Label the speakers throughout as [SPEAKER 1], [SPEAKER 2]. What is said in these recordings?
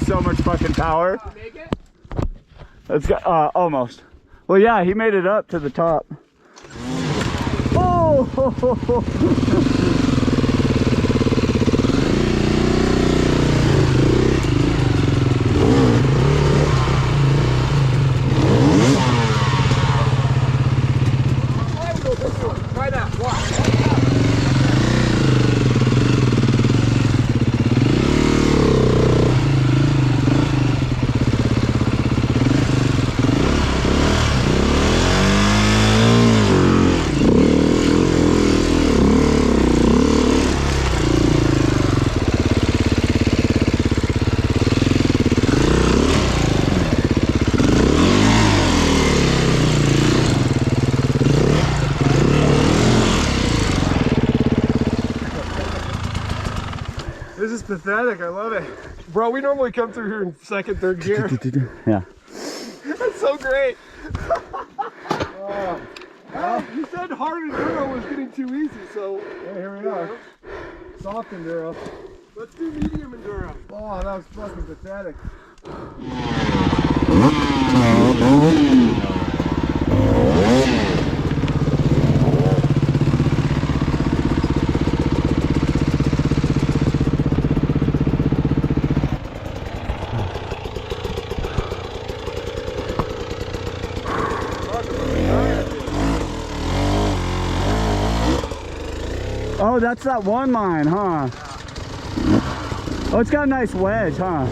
[SPEAKER 1] so much fucking power.
[SPEAKER 2] Make it?
[SPEAKER 1] Let's go. Almost. Well, yeah, he made it up to the top. Oh!
[SPEAKER 2] Try that. Watch.
[SPEAKER 3] This is pathetic. I love it. Bro, we normally come through here in second, third gear.
[SPEAKER 1] Yeah.
[SPEAKER 3] That's so great. Well, you said hard enduro was getting too easy, so here we are. Soft enduro. Let's do medium enduro. Oh, that was fucking pathetic.
[SPEAKER 1] Oh, that's that one line, huh? Oh, it's got a nice wedge, huh?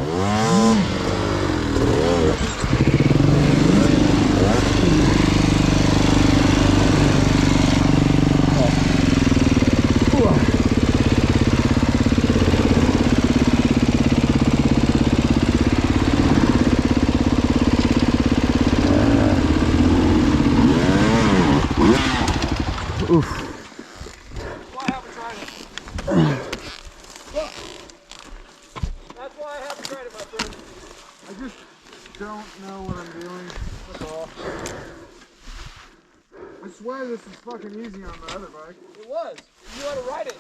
[SPEAKER 1] Oof.
[SPEAKER 3] Don't know what I'm doing. That's all. I swear this is fucking easy on the other bike.
[SPEAKER 2] It was. You know how to ride it.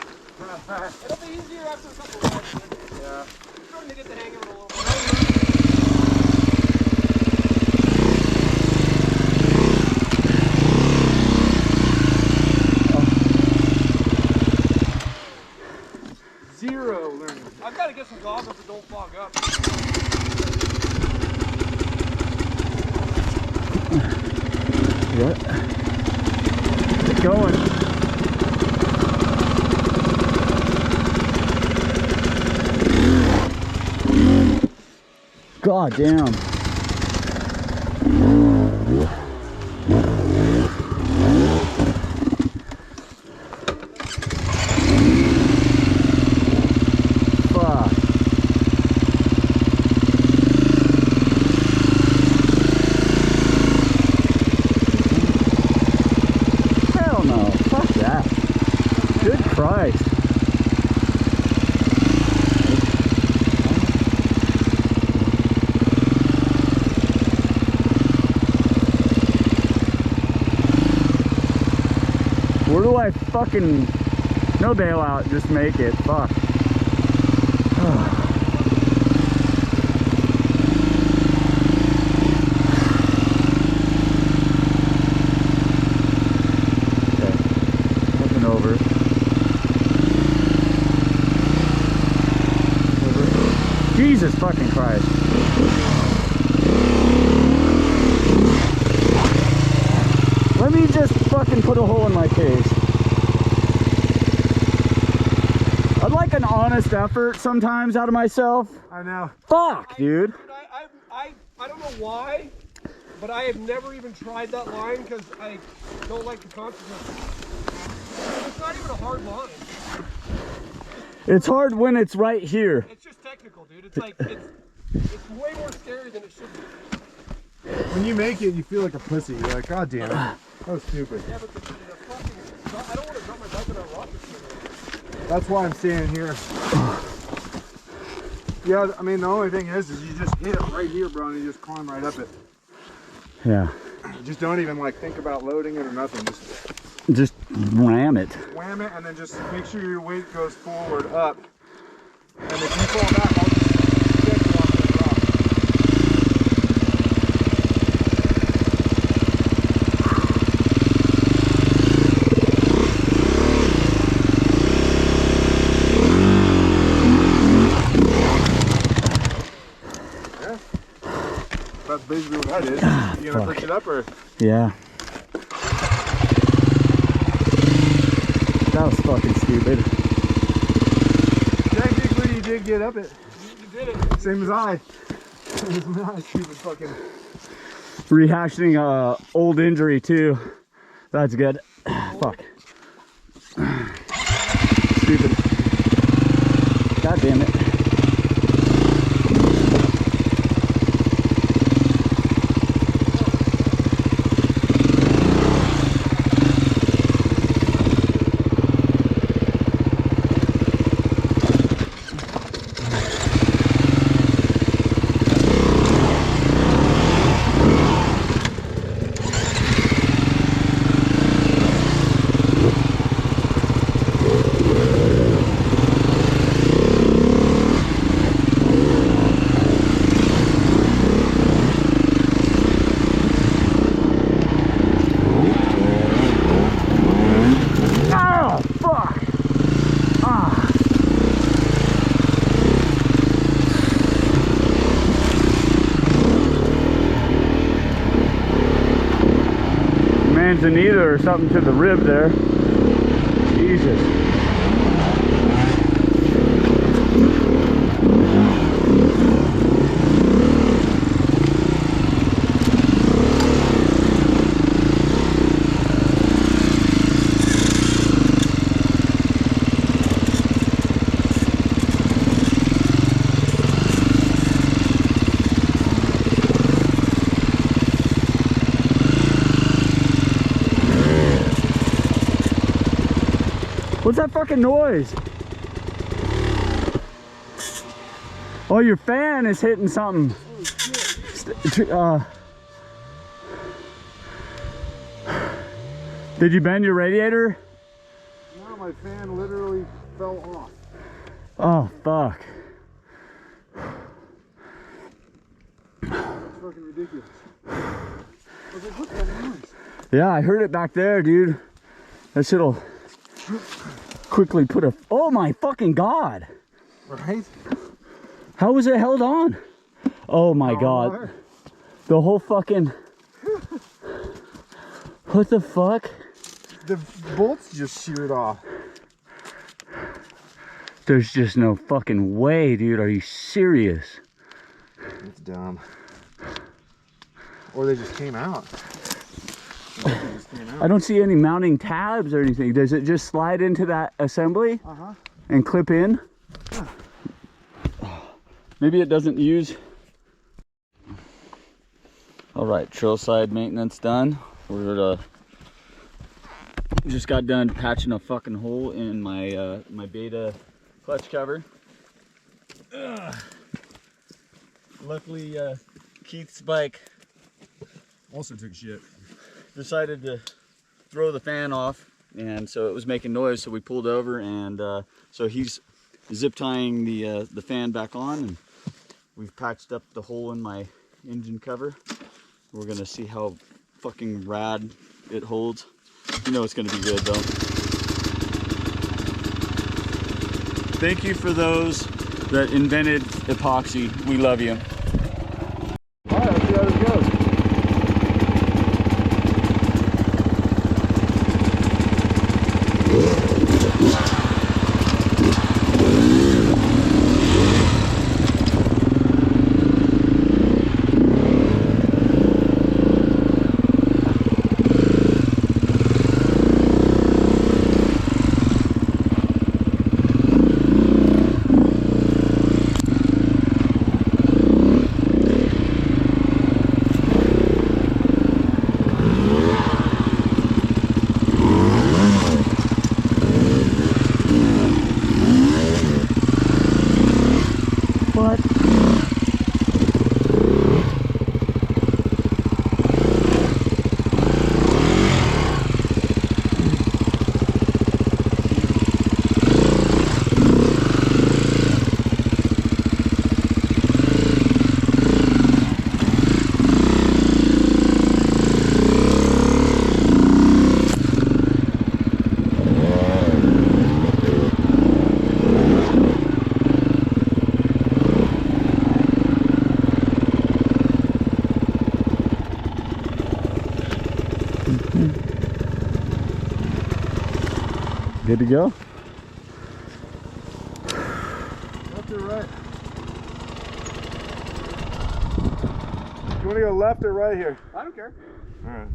[SPEAKER 2] It'll be easier after a couple of rides.
[SPEAKER 3] Yeah.
[SPEAKER 2] I'm starting to get the hang of it a little bit.
[SPEAKER 3] Zero learning.
[SPEAKER 2] I've got to get some goggles that don't fog up.
[SPEAKER 1] What? It's going. God damn. Fuck. Hell no. Fuck that. Good Christ. Where do I fucking... No bailout, just make it. Fuck. Over. Jesus fucking Christ. Let me just fucking put a hole in my case. I'd like an honest effort sometimes out of myself.
[SPEAKER 3] I know.
[SPEAKER 1] Fuck, dude.
[SPEAKER 2] I don't know why, but I have never even tried that line because I don't like the consequences. It's not even a hard line.
[SPEAKER 1] It's hard when it's right here.
[SPEAKER 2] It's just technical, dude. It's like, it's way more scary than it should be.
[SPEAKER 3] When you make it, you feel like a pussy. You're like, God damn it. That was stupid.
[SPEAKER 2] Yeah, but the fucking, I don't want to drop my bike on a rock or something.
[SPEAKER 3] That's why I'm standing here. Yeah, I mean, the only thing is you just hit it right here, bro, and you just climb right up it.
[SPEAKER 1] Yeah.
[SPEAKER 3] You just don't even like think about loading it or nothing.
[SPEAKER 1] Just ram it.
[SPEAKER 3] Wham it, and then just make sure your weight goes forward up. And if you fall back, I'll just get you off the That's basically what that is. You gonna
[SPEAKER 1] fuck.
[SPEAKER 3] push it up or?
[SPEAKER 1] Yeah. That was fucking stupid.
[SPEAKER 3] Technically, you did get up it.
[SPEAKER 2] You did it.
[SPEAKER 3] Same as I. Same as my stupid fucking.
[SPEAKER 1] Rehashing a old injury too. That's good. Fuck. Stupid. God damn it. Manzanita or something to the rib there. Jesus. What's that fucking noise? Oh, your fan is hitting something. Did you bend your radiator?
[SPEAKER 3] No, my fan literally fell off.
[SPEAKER 1] Oh, fuck.
[SPEAKER 3] It's fucking ridiculous. I was like, what's that noise?
[SPEAKER 1] Yeah, I heard it back there, dude. That shit'll quickly put a... Oh my fucking God.
[SPEAKER 3] Right?
[SPEAKER 1] How was it held on? Oh my God. The whole fucking... What the fuck?
[SPEAKER 3] The bolts just sheared off.
[SPEAKER 1] There's just no fucking way, dude. Are you serious?
[SPEAKER 3] It's dumb. Or they just came out.
[SPEAKER 1] I don't see any mounting tabs or anything. Does it just slide into that assembly and clip in? Maybe it doesn't use. All right, trail side maintenance done. We're just got done patching a fucking hole in my my Beta clutch cover. Luckily, Keith's bike
[SPEAKER 3] Also took shit.
[SPEAKER 1] decided to throw the fan off, and so it was making noise, so we pulled over, and so he's zip tying the fan back on, and we've patched up the hole in my engine cover. We're gonna see how fucking rad it holds. You know it's gonna be good though. Thank you for those that invented epoxy. We love you. All right, let's see how this goes. good to go.
[SPEAKER 3] Left or right? You want to go left or right here?
[SPEAKER 2] I don't care.
[SPEAKER 3] All right.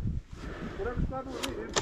[SPEAKER 2] Whatever's fun with me, dude.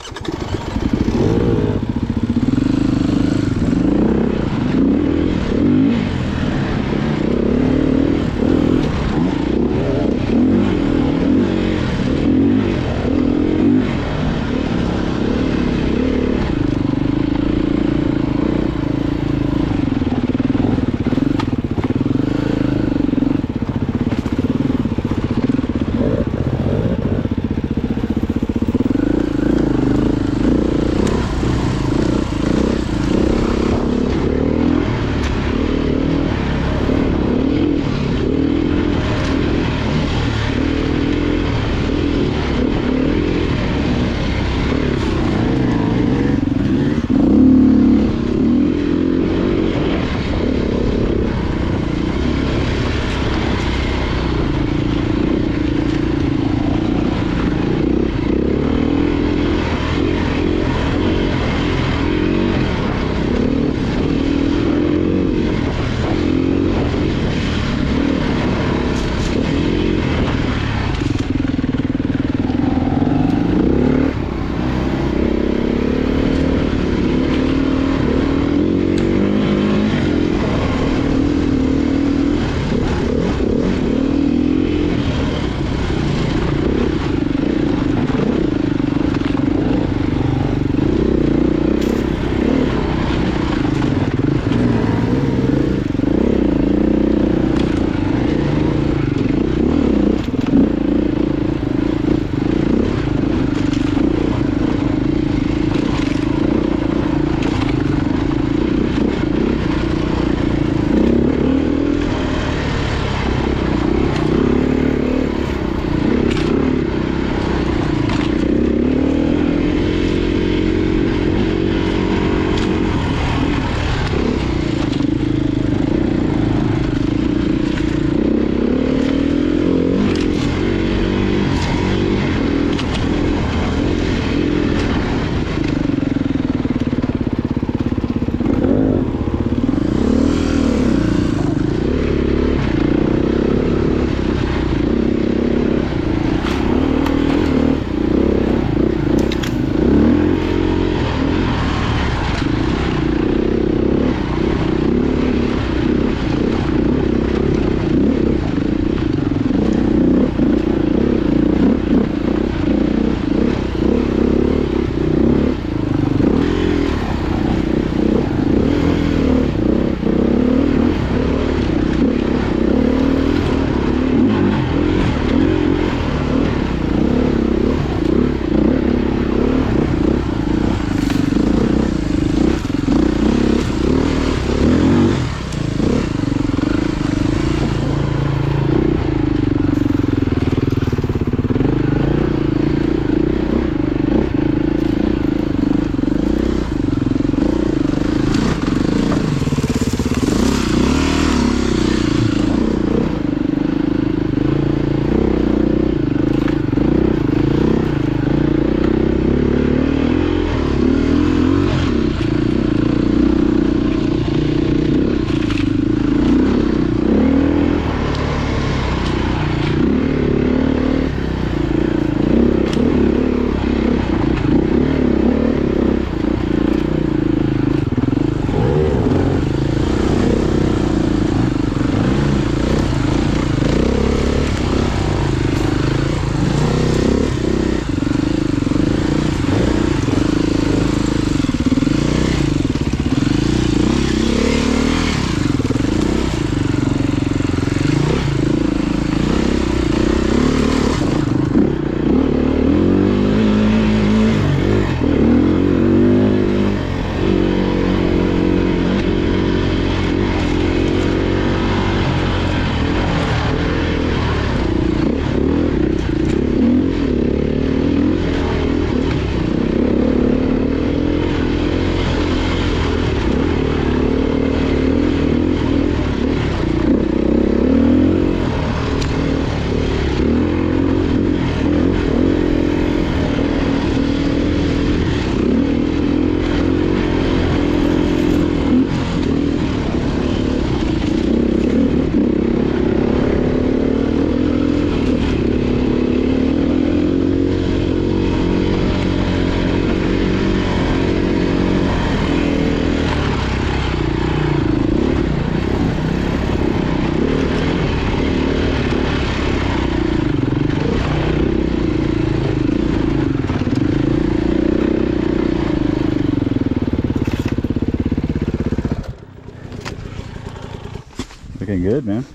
[SPEAKER 1] Looking good, man.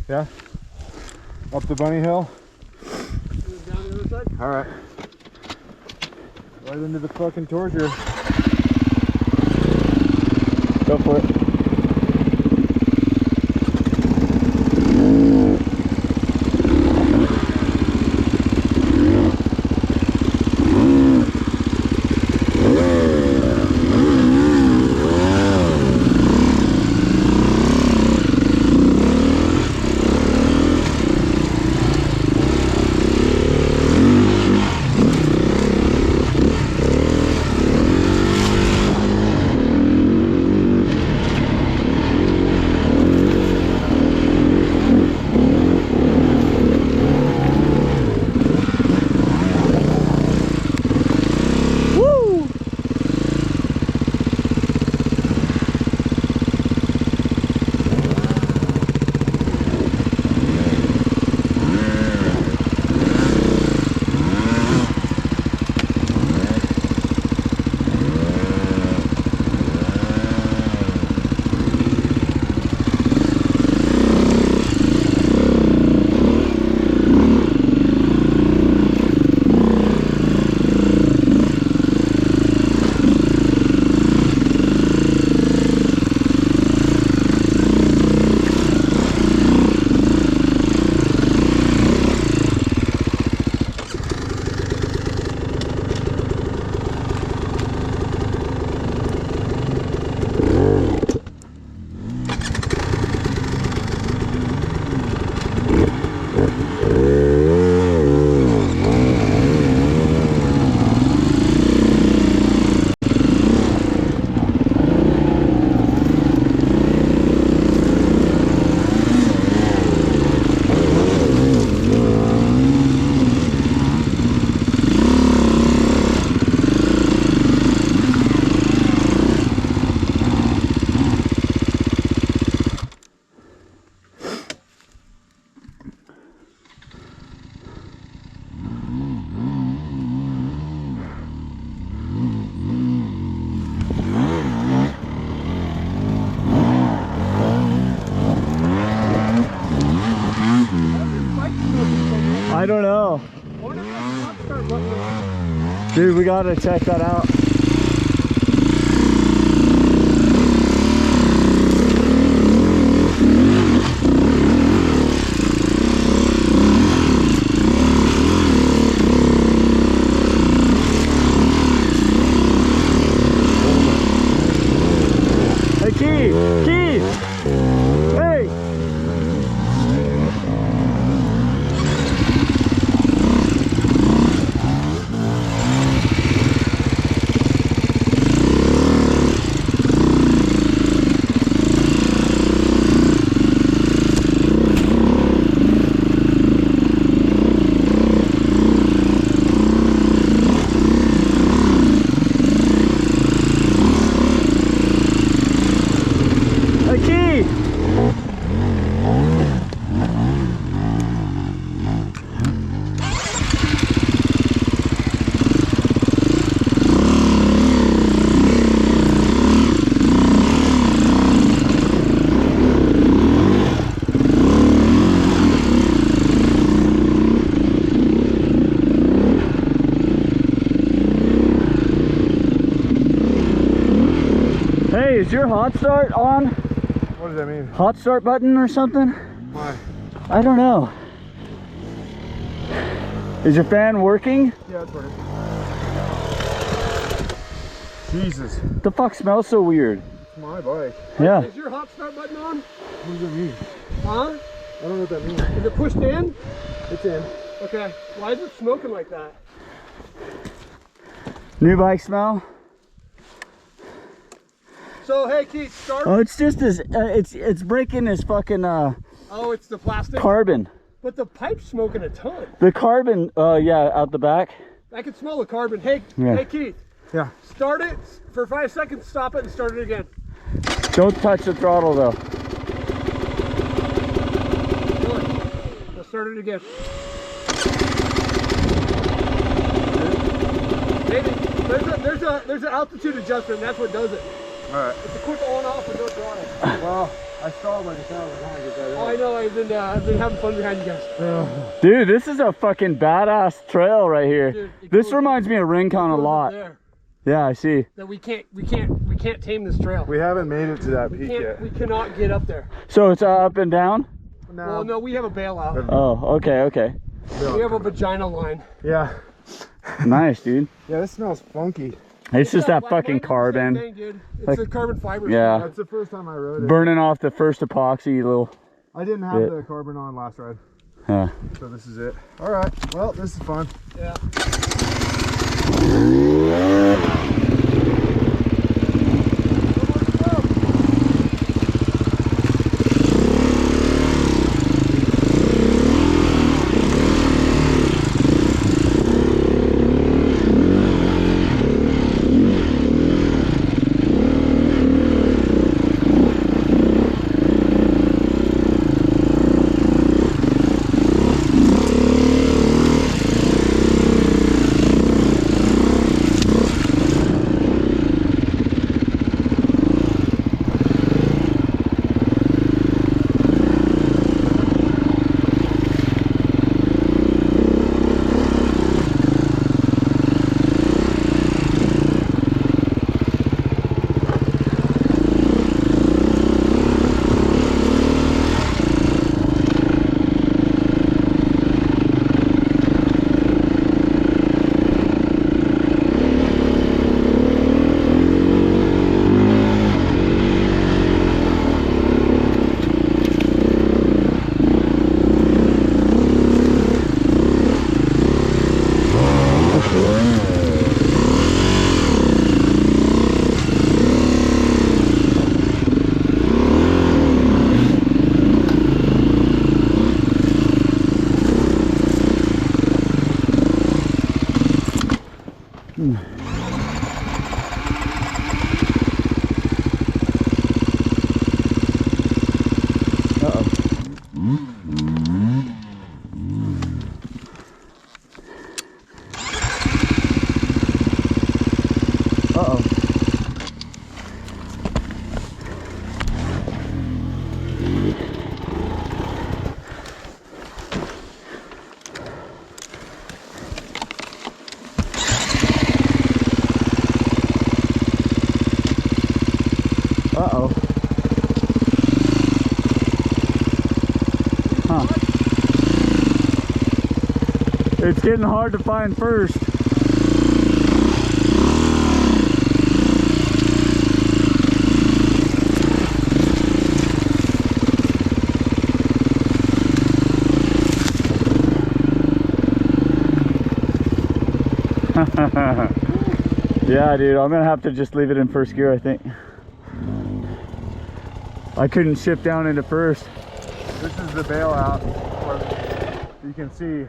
[SPEAKER 3] Yeah. Up the bunny hill.
[SPEAKER 2] Down the other side.
[SPEAKER 3] All right. Right into the fucking torture.
[SPEAKER 1] Go for it. I don't know. Dude, we gotta check that out. Hey, Keith! Hey! Hey, is your hot start on?
[SPEAKER 3] What does that mean?
[SPEAKER 1] Hot start button or something?
[SPEAKER 3] Why?
[SPEAKER 1] I don't know. Is your fan working?
[SPEAKER 3] Yeah, it's working. Jesus.
[SPEAKER 1] The fuck smells so weird?
[SPEAKER 3] It's my bike.
[SPEAKER 1] Yeah.
[SPEAKER 2] Is your hot start button on?
[SPEAKER 3] What does that mean?
[SPEAKER 2] Huh?
[SPEAKER 3] I don't know what that means.
[SPEAKER 2] Is it pushed in?
[SPEAKER 3] It's in.
[SPEAKER 2] Okay. Why is it smoking like that?
[SPEAKER 1] New bike smell?
[SPEAKER 2] So hey Keith, start.
[SPEAKER 1] Oh, it's just this. It's breaking this fucking
[SPEAKER 2] Oh, it's the plastic.
[SPEAKER 1] carbon.
[SPEAKER 2] But the pipe's smoking a ton.
[SPEAKER 1] The carbon. Yeah, out the back.
[SPEAKER 2] I can smell the carbon. Hey,
[SPEAKER 1] Yeah.
[SPEAKER 2] hey Keith,
[SPEAKER 3] Yeah.
[SPEAKER 2] start it for 5 seconds. Stop it and start it again.
[SPEAKER 1] Don't touch the throttle though.
[SPEAKER 2] Good. Let's start it again. Maybe there's an altitude adjustment. And that's what does it.
[SPEAKER 3] All right.
[SPEAKER 2] It's a quick on off with no throttle.
[SPEAKER 3] Well, I stalled like 1,000 times with that.
[SPEAKER 2] Oh, I know. I've been having fun behind you guys.
[SPEAKER 1] Dude, this is a fucking badass trail right here.
[SPEAKER 2] Dude, it
[SPEAKER 1] This
[SPEAKER 2] goes-
[SPEAKER 1] reminds me of Rincon a
[SPEAKER 2] Goes up
[SPEAKER 1] lot.
[SPEAKER 2] there.
[SPEAKER 1] Yeah, I see.
[SPEAKER 2] That we can't tame this trail.
[SPEAKER 3] We haven't made it to that peak yet.
[SPEAKER 2] We cannot get up there.
[SPEAKER 1] So it's up and down?
[SPEAKER 2] Well, no, we have a bailout.
[SPEAKER 1] Oh, okay, okay.
[SPEAKER 2] We have a vagina line.
[SPEAKER 3] Yeah.
[SPEAKER 1] Nice, dude.
[SPEAKER 3] Yeah, this smells funky.
[SPEAKER 1] It's just that
[SPEAKER 2] Black
[SPEAKER 1] fucking
[SPEAKER 2] Lightning's the same
[SPEAKER 1] carbon.
[SPEAKER 2] thing, dude. It's
[SPEAKER 1] Like-
[SPEAKER 2] the carbon fiber.
[SPEAKER 1] Yeah.
[SPEAKER 3] That's the first time I rode it.
[SPEAKER 1] Burning off the first epoxy little.
[SPEAKER 3] I didn't have
[SPEAKER 1] Yeah.
[SPEAKER 3] the carbon on last ride,
[SPEAKER 1] Huh.
[SPEAKER 3] so this is it. All right. Well, this is fun.
[SPEAKER 2] Yeah.
[SPEAKER 1] Uh-oh. Uh-oh. Huh. It's getting hard to find first. Yeah, dude, I'm gonna have to just leave it in first gear, I think. I couldn't shift down into first.
[SPEAKER 3] This is the bailout. You can see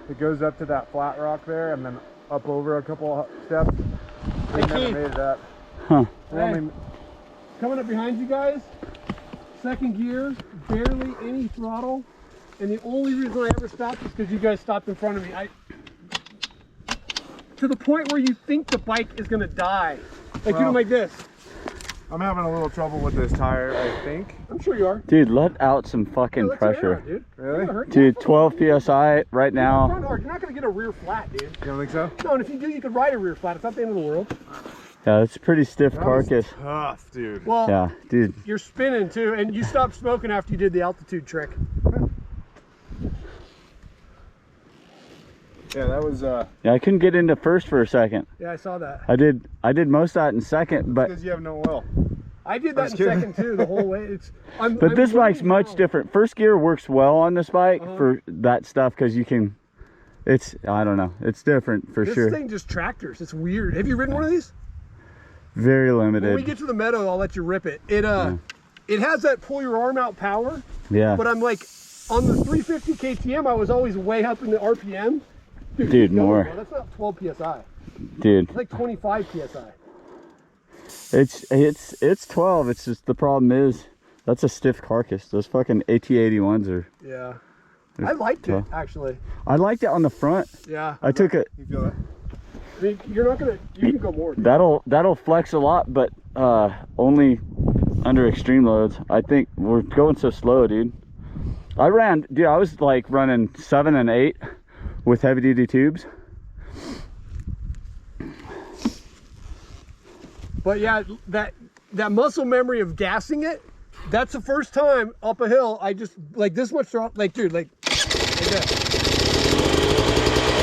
[SPEAKER 3] it goes up to that flat rock there and then up over a couple of steps. We never
[SPEAKER 2] Keith.
[SPEAKER 3] made it up.
[SPEAKER 1] Huh.
[SPEAKER 3] We're
[SPEAKER 2] Hey.
[SPEAKER 3] only-
[SPEAKER 2] Coming up behind you guys, second gear, barely any throttle, and the only reason I ever stopped is because you guys stopped in front of me. To the point where you think the bike is gonna die. Like
[SPEAKER 3] Well-
[SPEAKER 2] doing like this.
[SPEAKER 3] I'm having a little trouble with this tire, I think.
[SPEAKER 2] I'm sure you are.
[SPEAKER 1] Dude, let out some fucking
[SPEAKER 2] Yeah, let's air
[SPEAKER 1] pressure.
[SPEAKER 2] it, dude.
[SPEAKER 3] Really?
[SPEAKER 2] It'll hurt.
[SPEAKER 1] Dude, 12 PSI right
[SPEAKER 2] Front
[SPEAKER 1] now.
[SPEAKER 2] hard. You're not gonna get a rear flat, dude.
[SPEAKER 3] You don't think so?
[SPEAKER 2] No, and if you do, you could ride a rear flat. It's not the end of the world.
[SPEAKER 1] Yeah, it's a pretty stiff
[SPEAKER 3] That was
[SPEAKER 1] carcass.
[SPEAKER 3] tough, dude.
[SPEAKER 2] Well,
[SPEAKER 1] Yeah, dude.
[SPEAKER 2] you're spinning too, and you stopped smoking after you did the altitude trick.
[SPEAKER 3] Yeah, that was
[SPEAKER 1] Yeah, I couldn't get into first for a second.
[SPEAKER 2] Yeah, I saw that.
[SPEAKER 1] I did most of that in second, but
[SPEAKER 3] because you have no oil.
[SPEAKER 2] I did that in
[SPEAKER 3] just kidding.
[SPEAKER 2] second too, the whole way. I'm
[SPEAKER 1] this bike's
[SPEAKER 2] learning
[SPEAKER 1] much
[SPEAKER 2] now.
[SPEAKER 1] different. First gear works well on this bike
[SPEAKER 2] Uh-huh.
[SPEAKER 1] for that stuff because you can. It's I don't know. It's different for
[SPEAKER 2] This
[SPEAKER 1] sure.
[SPEAKER 2] thing just tractors. It's weird. Have you ridden one of these?
[SPEAKER 1] Very
[SPEAKER 2] When we
[SPEAKER 1] limited.
[SPEAKER 2] get to the meadow, I'll let you rip it. It has that pull your arm out power,
[SPEAKER 1] Yeah,
[SPEAKER 2] but I'm like on the 350 KTM. I was always way up in the RPM.
[SPEAKER 1] Dude,
[SPEAKER 2] keep going,
[SPEAKER 1] more.
[SPEAKER 2] bro. That's not 12 psi.
[SPEAKER 1] dude.
[SPEAKER 2] It's like 25 psi.
[SPEAKER 1] It's 12. It's just the problem is that's a stiff carcass. Those fucking AT81s are.
[SPEAKER 2] Yeah, I liked it
[SPEAKER 1] tough.
[SPEAKER 2] actually.
[SPEAKER 1] I liked it on the front.
[SPEAKER 2] Yeah.
[SPEAKER 1] I took it.
[SPEAKER 3] You feel that? I mean, you're not gonna. You can go more. Dude.
[SPEAKER 1] That'll flex a lot, but only under extreme loads. I think we're going so slow, dude. I was like running 7 and 8 with heavy duty tubes.
[SPEAKER 2] But yeah, that muscle memory of gassing it, that's the first time up a hill I just like this much drop, like dude, like this. All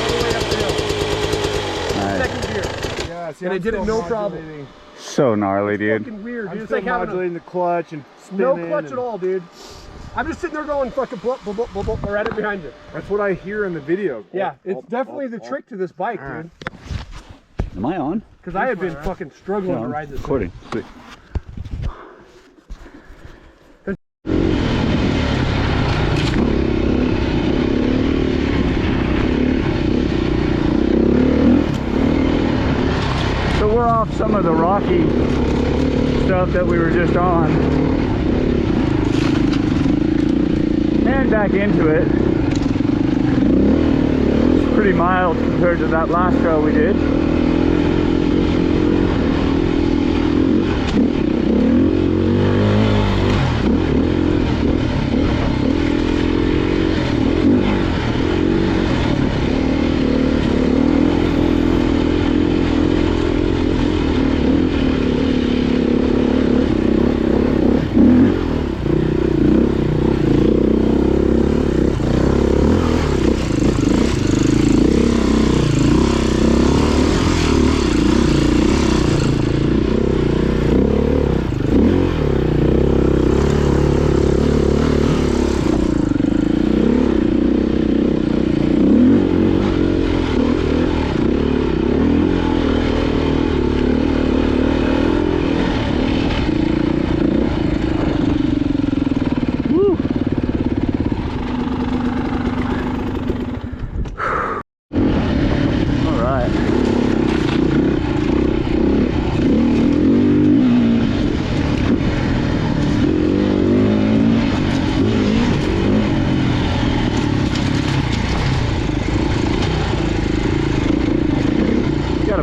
[SPEAKER 2] the way up the hill.
[SPEAKER 1] Nice.
[SPEAKER 2] Second gear.
[SPEAKER 3] Yeah, see,
[SPEAKER 2] And I
[SPEAKER 3] I'm
[SPEAKER 2] did it
[SPEAKER 3] still
[SPEAKER 2] no problem.
[SPEAKER 3] modulating.
[SPEAKER 1] So gnarly, dude.
[SPEAKER 2] Fucking weird, dude.
[SPEAKER 3] I'm
[SPEAKER 2] It's
[SPEAKER 3] still
[SPEAKER 2] like having
[SPEAKER 3] modulating the clutch and
[SPEAKER 2] no
[SPEAKER 3] spinning
[SPEAKER 2] clutch
[SPEAKER 3] and-
[SPEAKER 2] at all, dude. I'm just sitting there going fucking blub, blub, blub, blub, blub, right up behind you.
[SPEAKER 3] That's what I hear in the video.
[SPEAKER 2] Yeah, it's definitely the trick to this bike, dude.
[SPEAKER 1] Am I on?
[SPEAKER 2] Because I have been fucking struggling to
[SPEAKER 1] I'm
[SPEAKER 2] ride this thing.
[SPEAKER 1] recording. Sweet. So we're off some of the rocky stuff that we were just on and back into it. It's pretty mild compared to that last trail we did.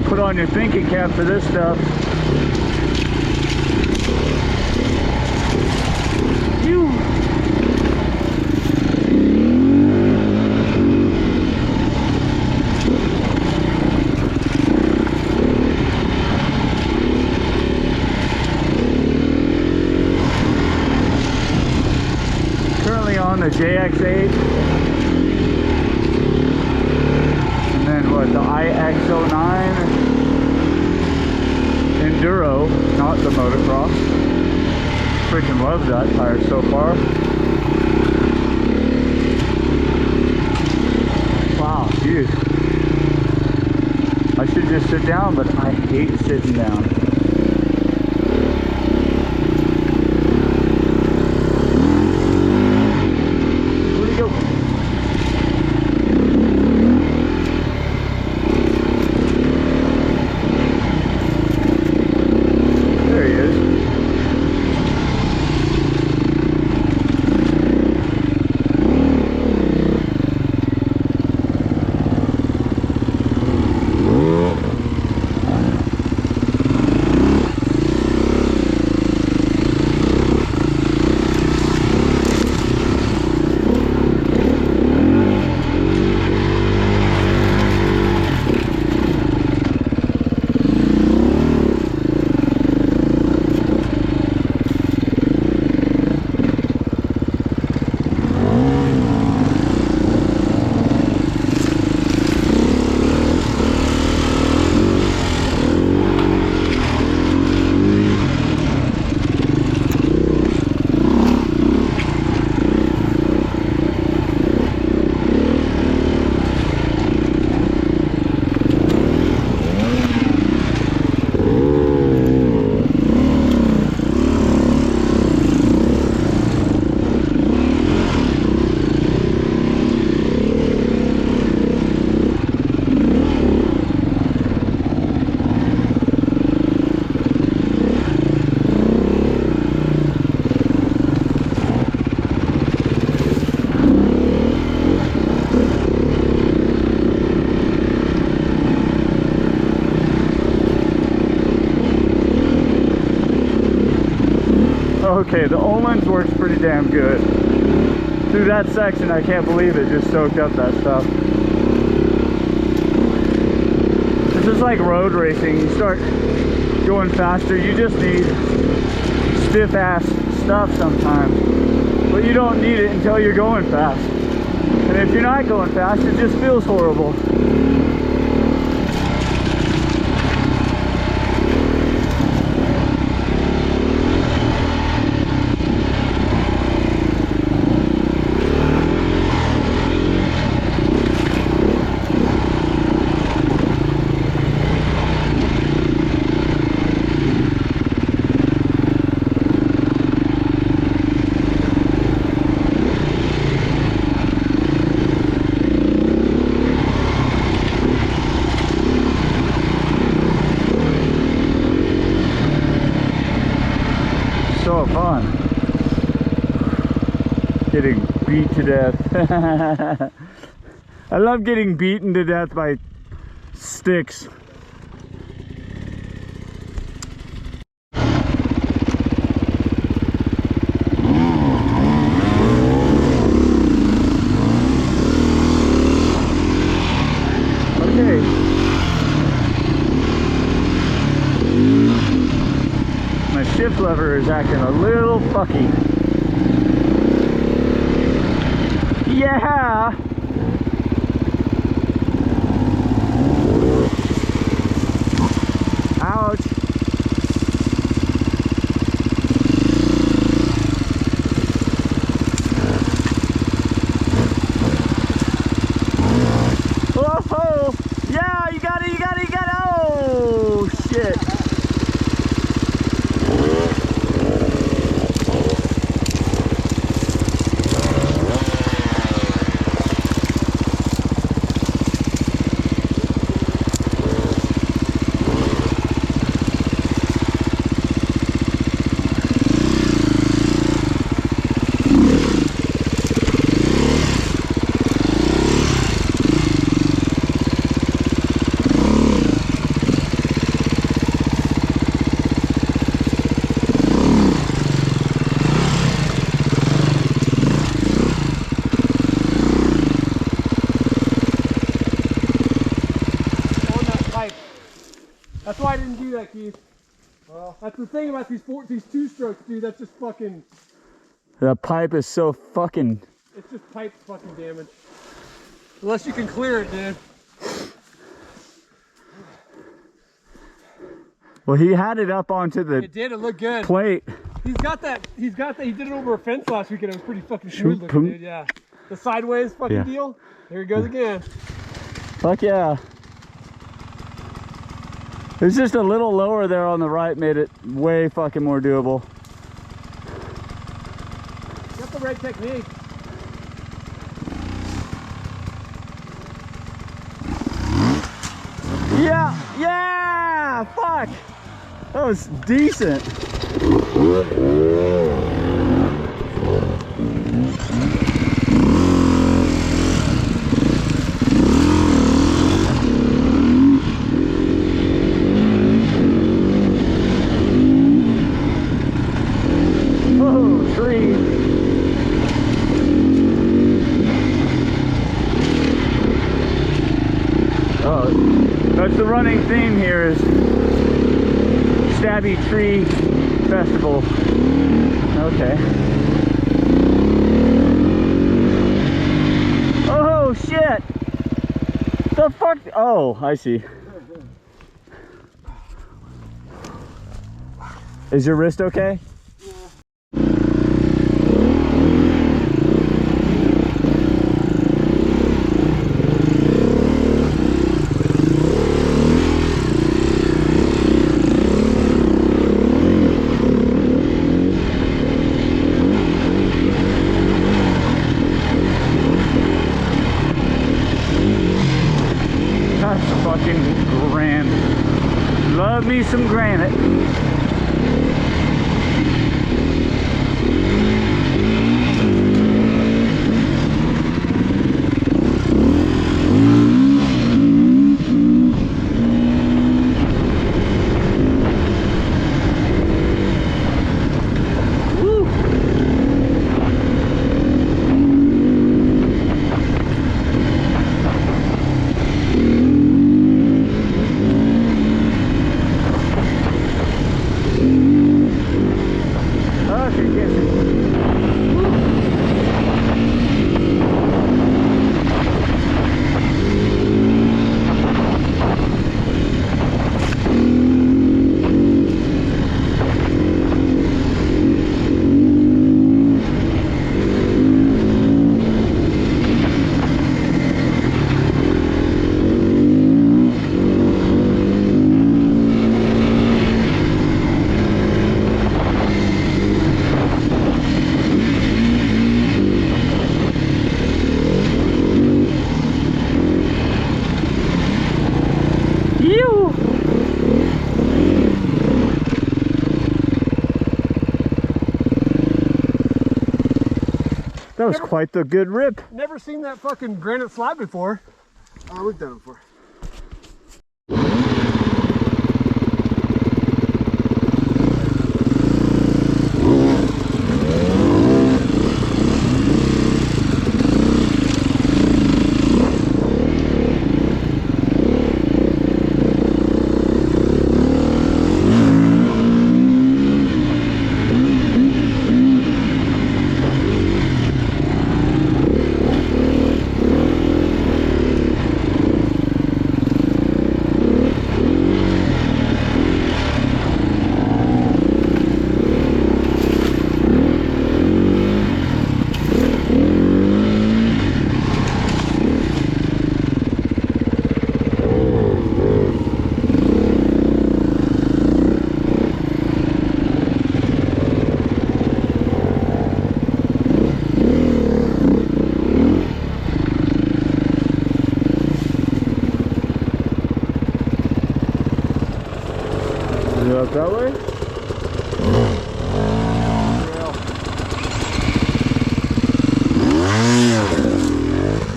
[SPEAKER 1] Put on your thinking cap for this stuff. Currently on the JX8. And then what, the IX09 Enduro, not the motocross. Freaking love that tire so far. Wow, dude. I should just sit down, but I hate sitting down. Where'd he go? There he is. Okay, the Olins works pretty damn good. Through that section, I can't believe it just soaked up that stuff. It's just like road racing. You start going faster, you just need stiff ass stuff sometimes. But you don't need it until you're going fast. And if you're not going fast, it just feels horrible. So fun. Getting beat to death. I love getting beaten to death by sticks. Okay. My shift lever is acting a little fucky. Yeah! Ouch! Oh! Yeah, you got it, you got it, you got it! Oh, shit!
[SPEAKER 2] That's why I didn't do that, Keith. Well, that's the thing about these two strokes, dude. That's just fucking.
[SPEAKER 1] The pipe is so fucking.
[SPEAKER 2] It's just pipe fucking damage. Unless you can clear it, dude.
[SPEAKER 1] Well, he had it up onto the
[SPEAKER 2] It did. It looked good.
[SPEAKER 1] plate.
[SPEAKER 2] He's got that. He did it over a fence last weekend. It was pretty fucking smooth looking, dude. Yeah. The sideways fucking deal. There he goes again.
[SPEAKER 1] Fuck yeah. It's just a little lower there on the right, made it way fucking more doable.
[SPEAKER 2] Got the right technique.
[SPEAKER 1] Yeah, yeah, fuck. That was decent. Oh, tree. Oh, that's the running theme here is Stabby Tree Festival. Okay. Oh shit! The fuck? Oh, I see. Is your wrist okay? That's fucking grand. Love me some granite. Woo. That was quite the good rip.
[SPEAKER 2] Never seen that fucking granite slab before.
[SPEAKER 3] We've done it before.
[SPEAKER 1] Up that way?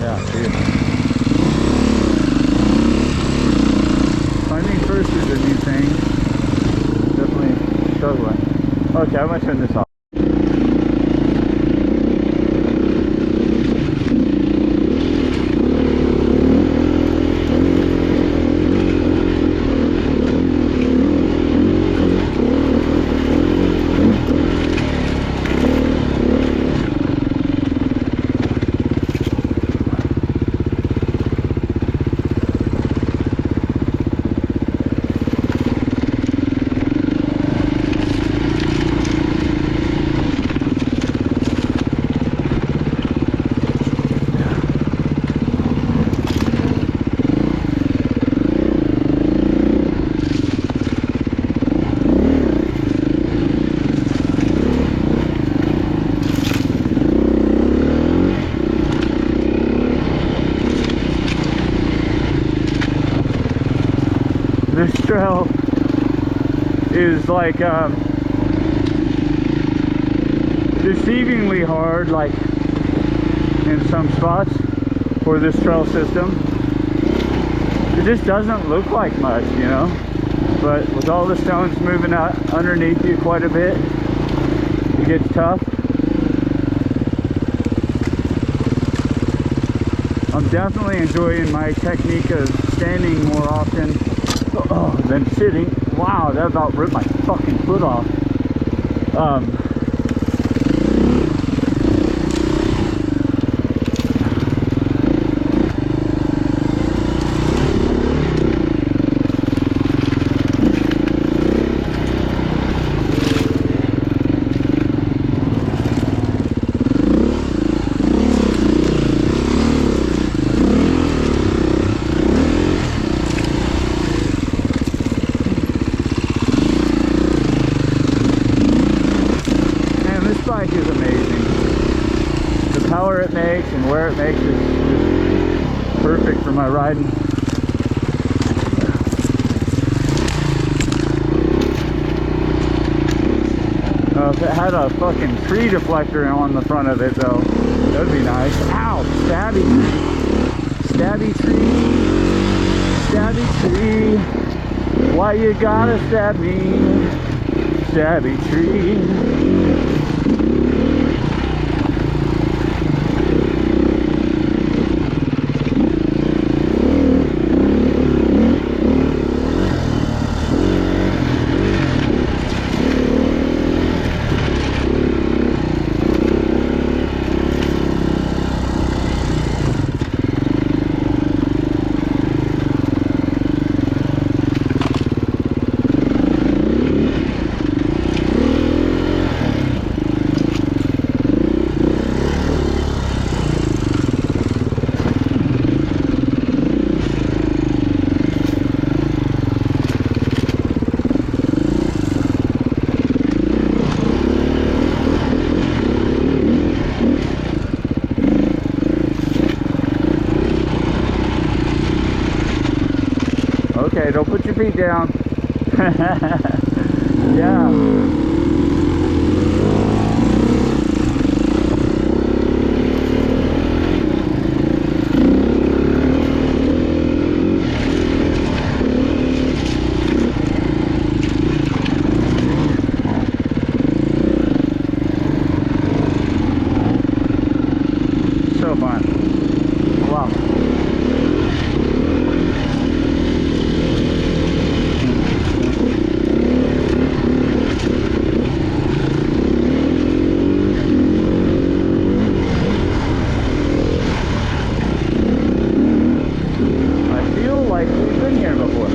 [SPEAKER 1] Yeah, see. Finding first is a new thing. Definitely struggling. Okay, I'm gonna turn this off. This trail is like deceivingly hard, like in some spots for this trail system. It just doesn't look like much, you know, but with all the stones moving out underneath you quite a bit, it gets tough. I'm definitely enjoying my technique of standing more often than sitting. Wow, that about ripped my fucking foot off. Bike is amazing. The power it makes and where it makes is just perfect for my riding. If it had a fucking tree deflector on the front of it though, that would be nice. Ow! Stabby! Stabby tree! Stabby tree! Why you gotta stab me? Stabby tree! Okay, don't put your feet down. Yeah. Wow. I feel like we've been here before.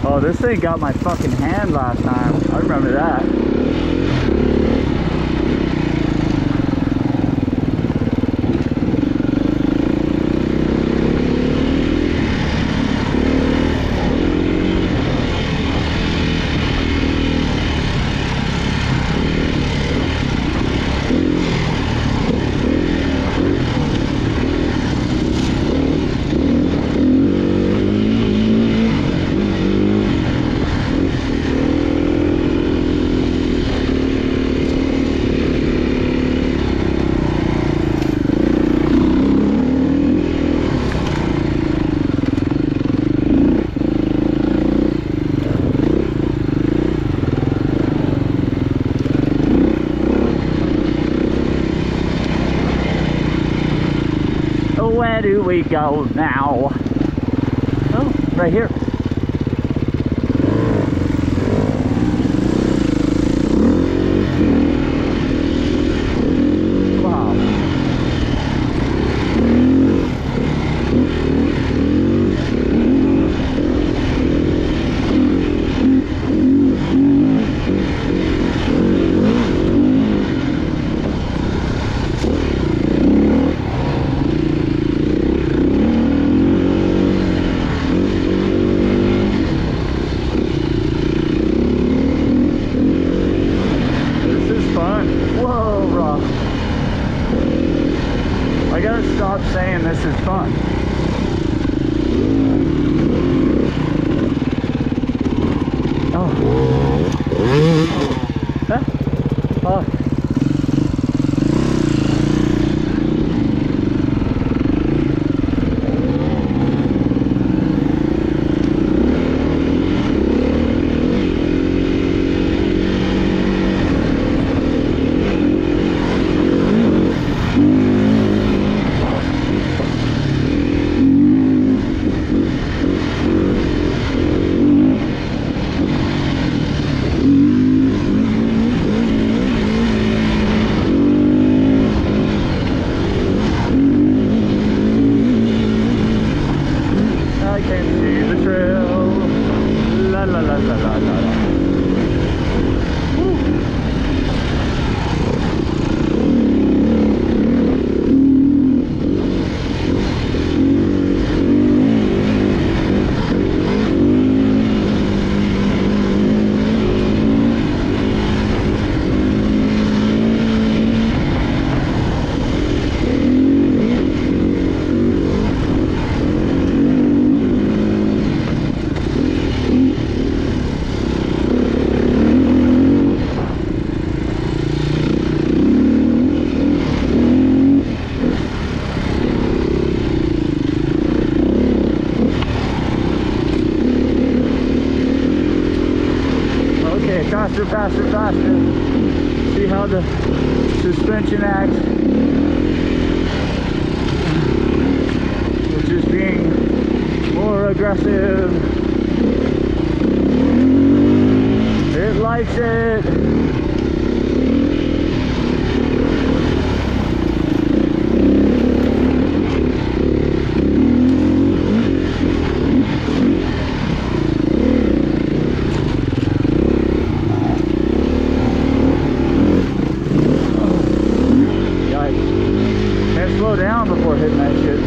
[SPEAKER 1] Oh, this thing got my fucking hand last time. I remember that. Where do we go now? Oh, right here. Wow. Whoa, bro. I gotta stop saying this is fun. Oh. Huh? Oh. I can see the trail. La la la la la la la. Okay, faster, faster, faster. See how the suspension acts. Which is being more aggressive. It likes it. Can't slow down before hitting that shit.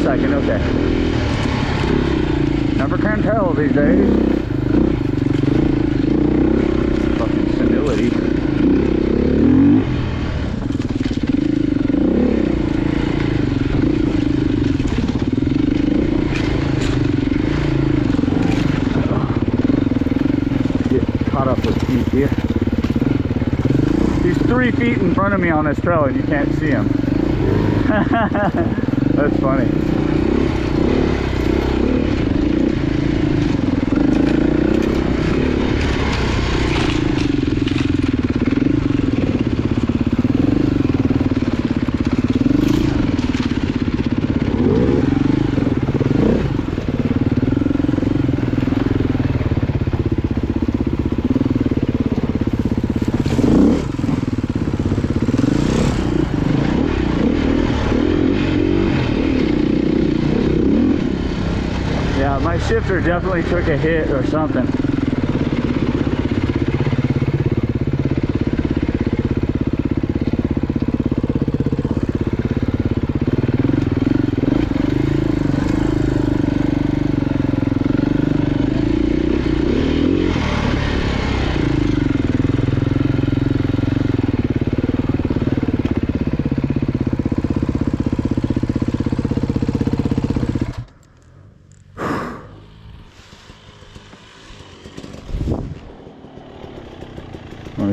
[SPEAKER 1] Second, okay. Never can tell these days. Fucking senility. Get caught up with Pete here. He's 3 feet in front of me on this trail and you can't see him. That's funny. Yeah, my shifter definitely took a hit or something.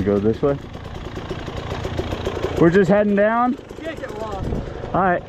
[SPEAKER 1] go this way? We're just heading down?
[SPEAKER 2] You can't get lost.
[SPEAKER 1] Alright.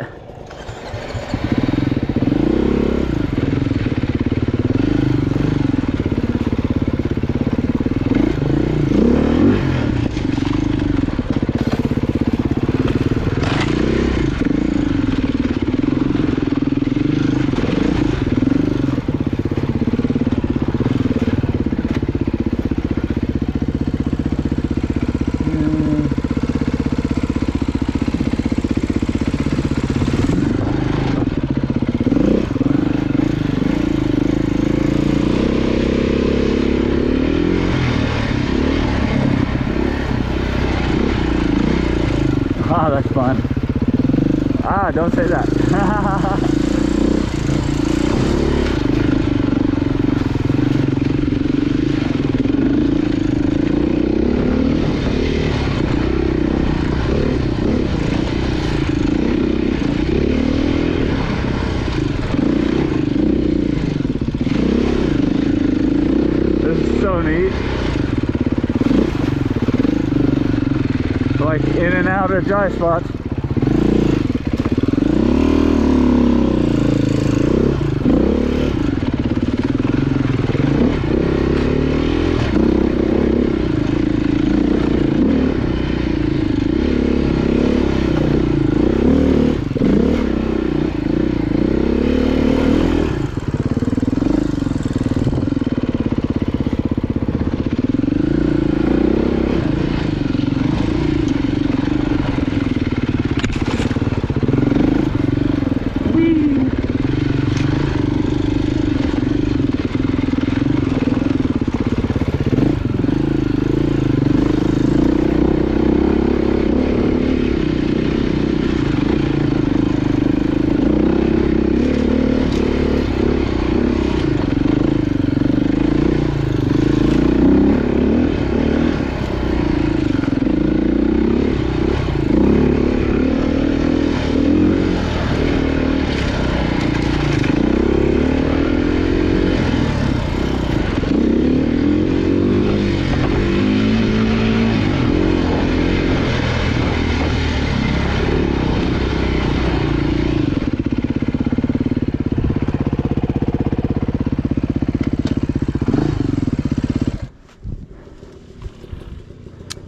[SPEAKER 1] Ah, that's fun. Ah, don't say that. This is so neat. Like in and out of dry spots.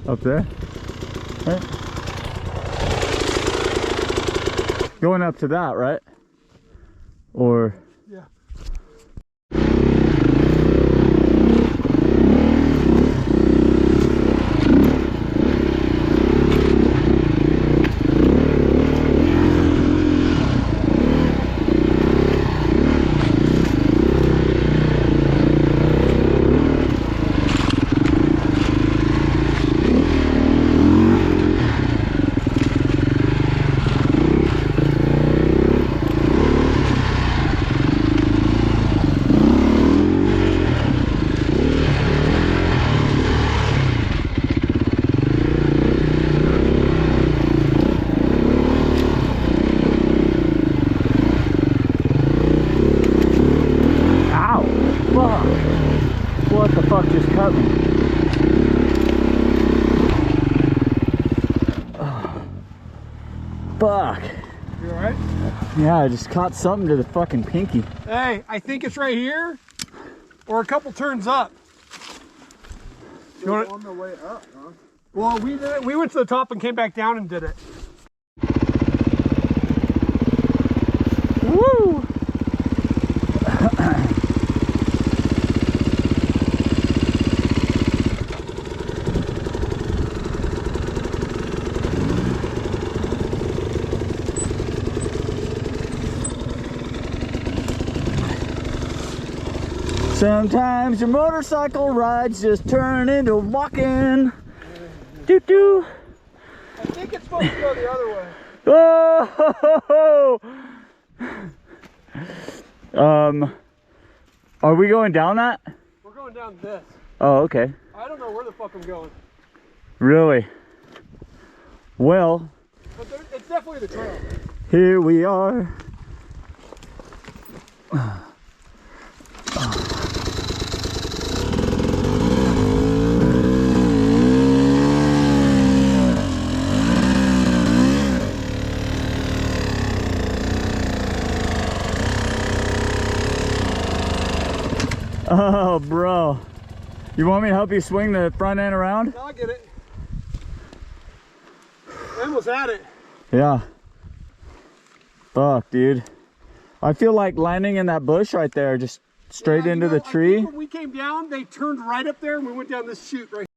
[SPEAKER 1] Up there? Right. Going up to that, right? Or...
[SPEAKER 2] Yeah.
[SPEAKER 1] What the fuck just cut me? Oh, fuck.
[SPEAKER 2] You alright?
[SPEAKER 1] Yeah, I just caught something to the fucking pinky.
[SPEAKER 2] Hey, I think it's right here or a couple turns up. You want
[SPEAKER 3] on the way up, huh?
[SPEAKER 2] Well, we did it. We went to the top and came back down and did it.
[SPEAKER 1] Woo! Sometimes your motorcycle rides just turn into walking. Doo doo.
[SPEAKER 2] I think it's supposed to go the other way.
[SPEAKER 1] Oh! Are we going down that?
[SPEAKER 2] We're going down this.
[SPEAKER 1] Oh, okay.
[SPEAKER 2] I don't know where the fuck I'm going.
[SPEAKER 1] Really? Well,
[SPEAKER 2] But it's definitely the trail.
[SPEAKER 1] here we are. Oh, bro. You want me to help you swing the front end around?
[SPEAKER 3] I'll get it. I almost had it.
[SPEAKER 1] Yeah. Fuck, dude. I feel like landing in that bush right there, just straight into the tree.
[SPEAKER 3] When we came down, they turned right up there and we went down this chute right